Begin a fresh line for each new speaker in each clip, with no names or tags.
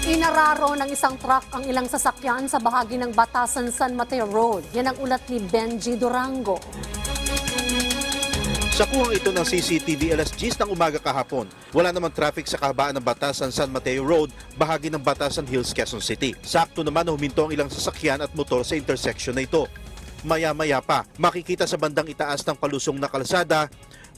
Inararo ng isang truck ang ilang sasakyan sa bahagi ng Batasan San Mateo Road. Yan ang ulat ni Benji Durango.
Sa kuhang ito ng CCTV alas 10 ng umaga kahapon, wala namang traffic sa kahabaan ng Batasan San Mateo Road, bahagi ng Batasan Hills, Quezon City. Sakto naman na huminto ang ilang sasakyan at motor sa intersection na ito. Maya-maya pa, makikita sa bandang itaas ng palusong na kalsada,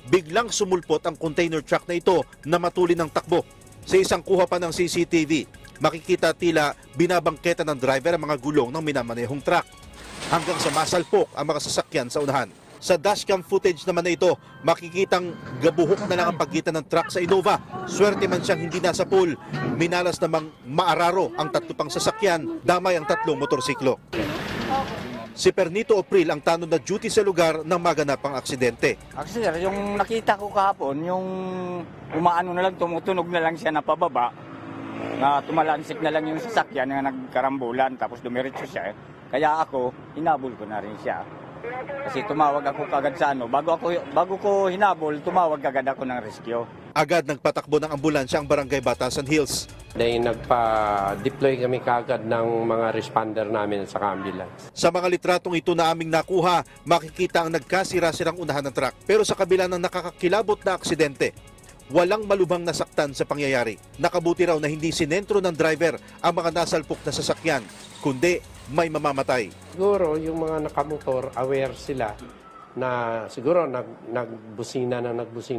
biglang sumulpot ang container truck na ito na matuli ng takbo. Sa isang kuha pa ng CCTV, makikita tila binabangketa ng driver ang mga gulong ng minamanehong truck hanggang sa masalpok ang mga sasakyan sa unahan. Sa dashcam footage naman na ito, makikitang gabuhok na lang ang pagitan ng truck sa Innova. Swerte man siyang hindi nasa pool, minalas namang maararo ang tatlo pang sasakyan, damay ang tatlong motorsiklo. Si Pernito Opril ang tanod na duty sa lugar ng maganapang aksidente.
Actually, yung nakita ko kahapon, yung umaano na lang, tumutunog na lang siya na pababa, na tumalansik na lang yung sasakyan na nagkarambulan, tapos dumiretso siya. Kaya ako, hinabol ko na rin siya. Kasi tumawag ako kagad sa bago ko hinabol, tumawag kagad ako ng rescue.
Agad nagpatakbo ng ambulansya ang barangay Batasan Hills.
Dahil nagpa-deploy kami kagad ng mga responder namin sa ambulance.
Sa mga litratong ito na aming nakuha, makikita ang nagkasira-sirang unahan ng truck. Pero sa kabila ng nakakakilabot na aksidente, walang malubhang nasaktan sa pangyayari. Nakabuti raw na hindi sinentro ng driver ang mga nasalpok na sasakyan, kundi may mamamatay.
Siguro yung mga nakamotor, aware sila na siguro nagbusina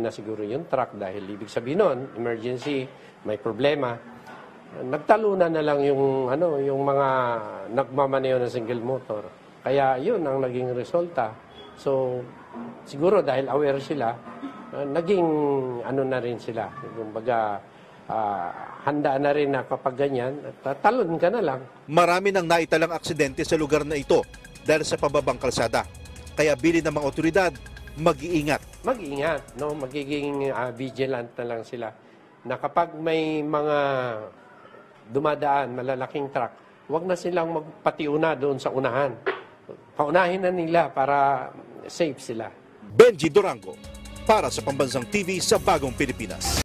siguro yung truck dahil ibig sabihin nun, emergency, may problema. Nagtalunan na lang yung mga nagmamaneo ng single motor. Kaya yun ang naging resulta. So siguro dahil aware sila, naging na rin sila. Kumbaga, handa na rin na kapag ganyan, talon ka na lang.
Marami nang naitalang aksidente sa lugar na ito dahil sa pababang kalsada. Kaya bilin ng mga otoridad, mag-iingat.
Mag-iingat, no? Magiging vigilant na lang sila. Na kapag may mga dumadaan, malalaking truck, huwag na silang magpatiuna doon sa unahan. Paunahin na nila para safe sila.
Benji Durango, para sa Pambansang TV sa Bagong Pilipinas.